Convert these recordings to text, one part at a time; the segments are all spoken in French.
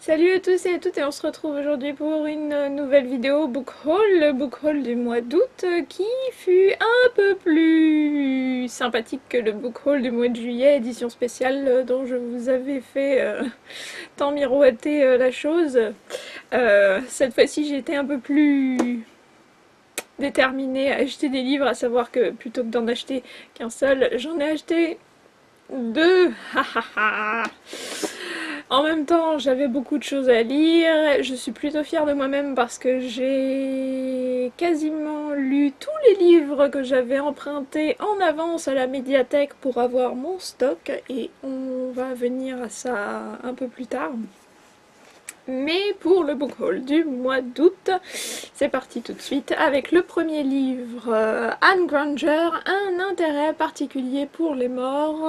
Salut à tous et à toutes et on se retrouve aujourd'hui pour une nouvelle vidéo book haul, le book haul du mois d'août qui fut un peu plus sympathique que le book haul du mois de juillet, édition spéciale dont je vous avais fait tant miroiter la chose. Cette fois-ci j'ai été un peu plus déterminée à acheter des livres, à savoir que plutôt que d'en acheter qu'un seul, j'en ai acheté deux. En même temps, j'avais beaucoup de choses à lire. Je suis plutôt fière de moi-même parce que j'ai quasiment lu tous les livres que j'avais empruntés en avance à la médiathèque pour avoir mon stock. Et on va venir à ça un peu plus tard. Mais pour le book haul du mois d'août, c'est parti tout de suite avec le premier livre, Anne Granger, un intérêt particulier pour les morts,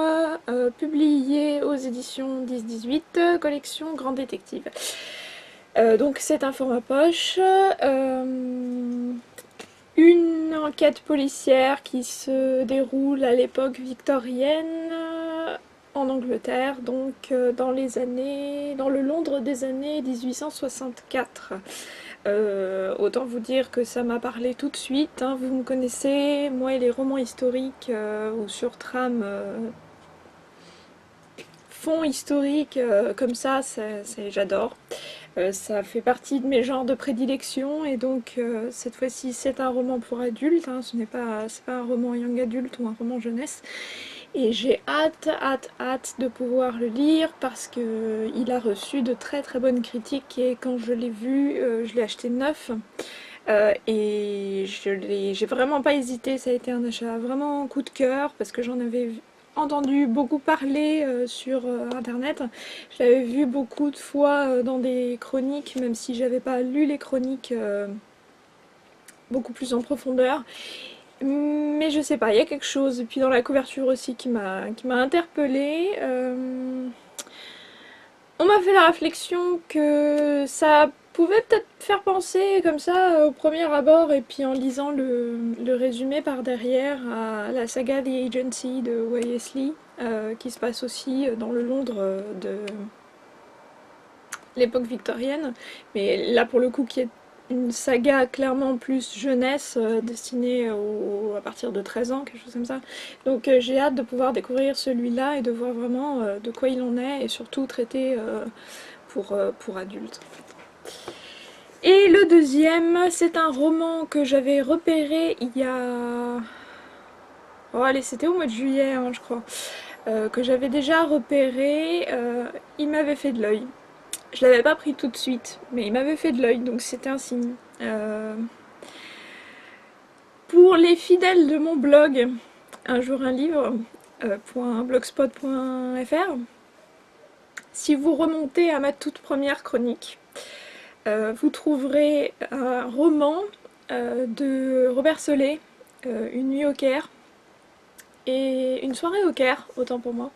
publié aux éditions 10-18, collection Grand Détective. Donc c'est un format poche, une enquête policière qui se déroule à l'époque victorienne, en Angleterre, donc dans le Londres des années 1864. Autant vous dire que ça m'a parlé tout de suite, hein. Vous me connaissez, moi et les romans historiques ou sur trame fond historique comme ça, j'adore. Ça fait partie de mes genres de prédilection et donc cette fois-ci c'est un roman pour adultes, hein. C'est pas un roman young adulte ou un roman jeunesse. Et j'ai hâte de pouvoir le lire parce qu'il a reçu de très très bonnes critiques et quand je l'ai vu, je l'ai acheté neuf. Et j'ai vraiment pas hésité, ça a été un achat vraiment coup de cœur parce que j'en avais entendu beaucoup parler sur internet. Je l'avais vu beaucoup de fois dans des chroniques, même si j'avais pas lu les chroniques beaucoup plus en profondeur. Mais je sais pas, il y a quelque chose, et puis dans la couverture aussi qui m'a interpellée. On m'a fait la réflexion que ça pouvait peut-être faire penser comme ça au premier abord, et puis en lisant le résumé par derrière à la saga The Agency de Y.S. Lee, qui se passe aussi dans le Londres de l'époque victorienne, mais là pour le coup qui est une saga clairement plus jeunesse, destinée à partir de 13 ans, quelque chose comme ça. Donc j'ai hâte de pouvoir découvrir celui-là et de voir vraiment de quoi il en est, et surtout traité pour adultes. Et le deuxième, c'est un roman que j'avais repéré il y a... Oh allez, c'était au mois de juillet, hein, je crois. Que j'avais déjà repéré, il m'avait fait de l'œil. Je l'avais pas pris tout de suite, mais il m'avait fait de l'œil, donc c'était un signe. Pour les fidèles de mon blog, un jour un livre, .blogspot.fr, si vous remontez à ma toute première chronique, vous trouverez un roman de Robert Solé, Une nuit au Caire, et une soirée au Caire, autant pour moi.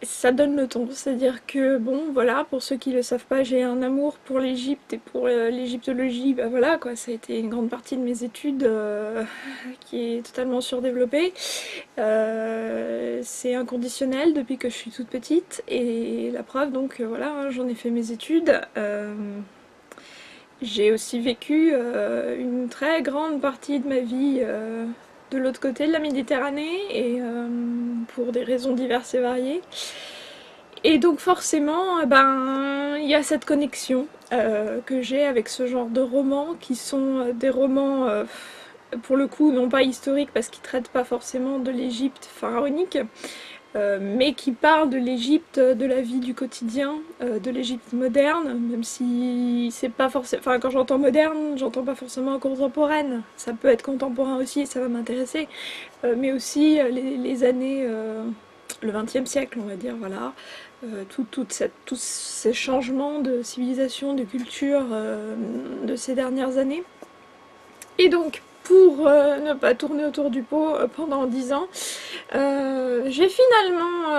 Ça donne le ton, c'est-à-dire que bon voilà, pour ceux qui le savent pas, j'ai un amour pour l'Égypte et pour l'égyptologie, bah voilà quoi, ça a été une grande partie de mes études qui est totalement surdéveloppée. C'est inconditionnel depuis que je suis toute petite et la preuve donc voilà, hein, j'en ai fait mes études. J'ai aussi vécu une très grande partie de ma vie de l'autre côté de la Méditerranée et pour des raisons diverses et variées. Et donc forcément, ben, il y a cette connexion que j'ai avec ce genre de romans qui sont des romans pour le coup non pas historiques parce qu'ils traitent pas forcément de l'Égypte pharaonique, mais qui parlent de l'Égypte, de la vie du quotidien, de l'Égypte moderne, même si c'est pas forcément... Enfin, quand j'entends moderne, j'entends pas forcément contemporaine. Ça peut être contemporain aussi, ça va m'intéresser, mais aussi les années... le XXe siècle, on va dire, voilà. Tous ces changements de civilisation, de culture de ces dernières années. Et donc, pour ne pas tourner autour du pot pendant 10 ans, j'ai finalement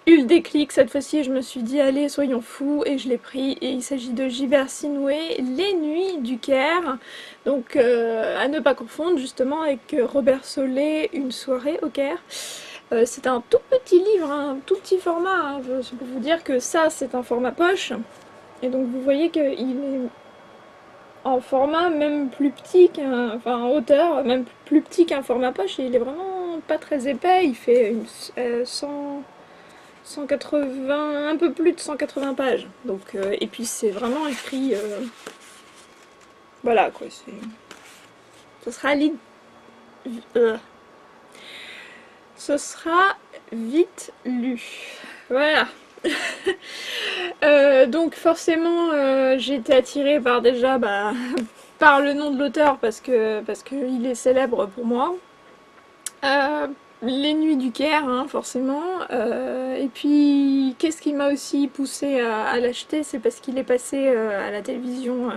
eu le déclic cette fois-ci, je me suis dit allez soyons fous et je l'ai pris et il s'agit de Gilbert Sinoué, Les Nuits du Caire, donc à ne pas confondre justement avec Robert Solé, Une soirée au Caire. C'est un tout petit livre, hein, un tout petit format, hein. C'est pour vous dire que ça c'est un format poche. Et donc vous voyez qu'il est en format même plus petit qu'un... Enfin en hauteur, même plus petit qu'un format poche. Et il est vraiment pas très épais, il fait 180, un peu plus de 180 pages. Donc, et puis c'est vraiment écrit... voilà quoi, ce sera ce sera vite lu. Voilà. Donc forcément j'ai été attirée par déjà par le nom de l'auteur parce que il est célèbre pour moi. Les Nuits du Caire, hein, forcément. Et puis, qu'est-ce qui m'a aussi poussée à l'acheter? C'est parce qu'il est passé à la télévision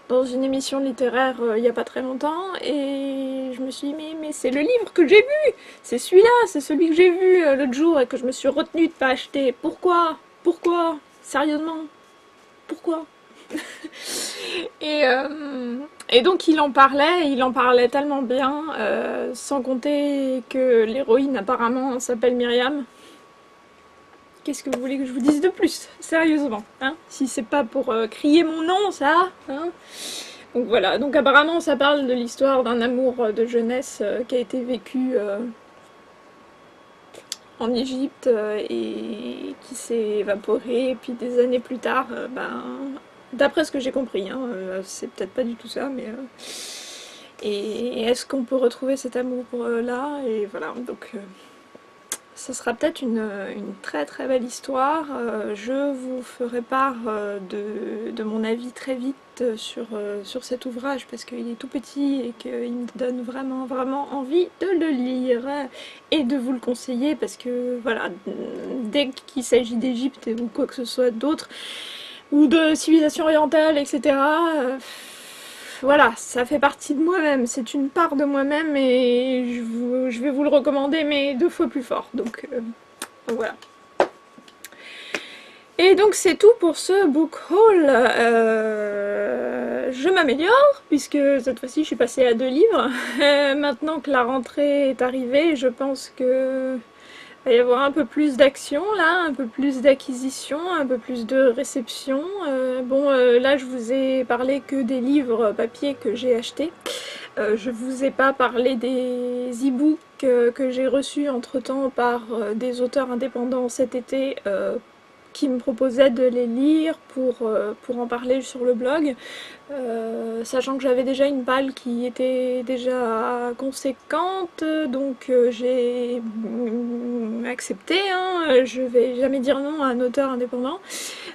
dans une émission littéraire il n'y a pas très longtemps. Et je me suis dit, mais c'est le livre que j'ai vu! C'est celui-là, c'est celui que j'ai vu l'autre jour et que je me suis retenue de pas acheter. Pourquoi? Pourquoi? Sérieusement? Pourquoi? Et donc il en parlait tellement bien, sans compter que l'héroïne apparemment s'appelle Myriam. Qu'est-ce que vous voulez que je vous dise de plus? Sérieusement, hein? Si c'est pas pour crier mon nom, ça, hein? Donc voilà, donc apparemment ça parle de l'histoire d'un amour de jeunesse qui a été vécu en Égypte et qui s'est évaporé, et puis des années plus tard, d'après ce que j'ai compris, hein, c'est peut-être pas du tout ça, mais... et est-ce qu'on peut retrouver cet amour là? Et voilà, donc... ça sera peut-être une très très belle histoire. Je vous ferai part de mon avis très vite sur cet ouvrage parce qu'il est tout petit et qu'il me donne vraiment vraiment envie de le lire et de vous le conseiller parce que voilà, dès qu'il s'agit d'Égypte ou quoi que ce soit d'autre, ou de civilisation orientale, etc., voilà, ça fait partie de moi-même, c'est une part de moi-même et je vais vous le recommander, mais 2 fois plus fort. Donc voilà. Et donc c'est tout pour ce book haul. Je m'améliore, puisque cette fois-ci je suis passée à 2 livres. Maintenant que la rentrée est arrivée, je pense que... il va y avoir un peu plus d'action là, un peu plus d'acquisition, un peu plus de réception. Là je vous ai parlé que des livres papier que j'ai achetés. Je vous ai pas parlé des e-books que j'ai reçus entre temps par des auteurs indépendants cet été qui me proposaient de les lire pour en parler sur le blog. Sachant que j'avais déjà une palle qui était déjà conséquente, donc j'ai accepté, hein. Je vais jamais dire non à un auteur indépendant,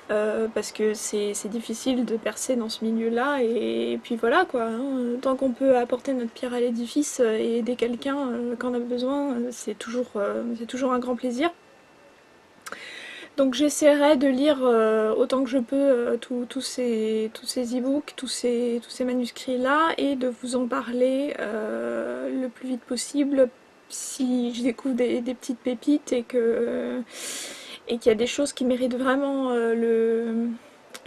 parce que c'est difficile de percer dans ce milieu-là, et puis voilà quoi, hein. Tant qu'on peut apporter notre pierre à l'édifice et aider quelqu'un quand on a besoin, c'est toujours un grand plaisir. Donc j'essaierai de lire autant que je peux tous ces e-books, tous ces manuscrits là, et de vous en parler le plus vite possible si je découvre des petites pépites et qu'il y a des choses qui méritent vraiment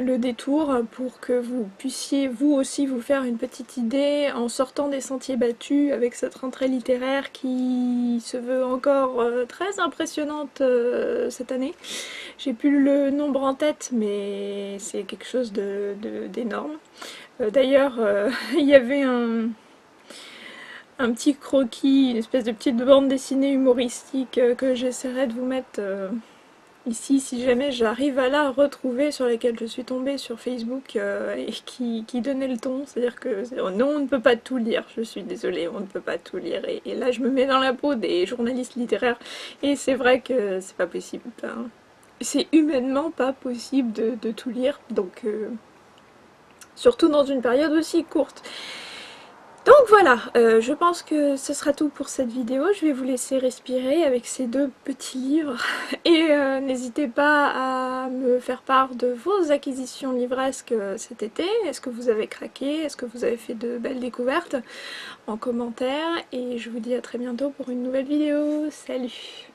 le détour pour que vous puissiez vous aussi vous faire une petite idée en sortant des sentiers battus avec cette rentrée littéraire qui se veut encore très impressionnante cette année. J'ai plus le nombre en tête, mais c'est quelque chose d'énorme. D'ailleurs, il y avait un petit croquis, une espèce de petite bande dessinée humoristique que j'essaierai de vous mettre ici si jamais j'arrive à la retrouver, sur laquelle je suis tombée sur Facebook et qui donnait le ton. C'est-à-dire que non, on ne peut pas tout lire, je suis désolée, on ne peut pas tout lire. Et là je me mets dans la peau des journalistes littéraires et c'est vrai que c'est pas possible. Hein. C'est humainement pas possible de tout lire, donc surtout dans une période aussi courte. Donc voilà, je pense que ce sera tout pour cette vidéo. Je vais vous laisser respirer avec ces 2 petits livres. Et n'hésitez pas à me faire part de vos acquisitions livresques cet été. Est-ce que vous avez craqué? Est-ce que vous avez fait de belles découvertes? En commentaire. Et je vous dis à très bientôt pour une nouvelle vidéo. Salut!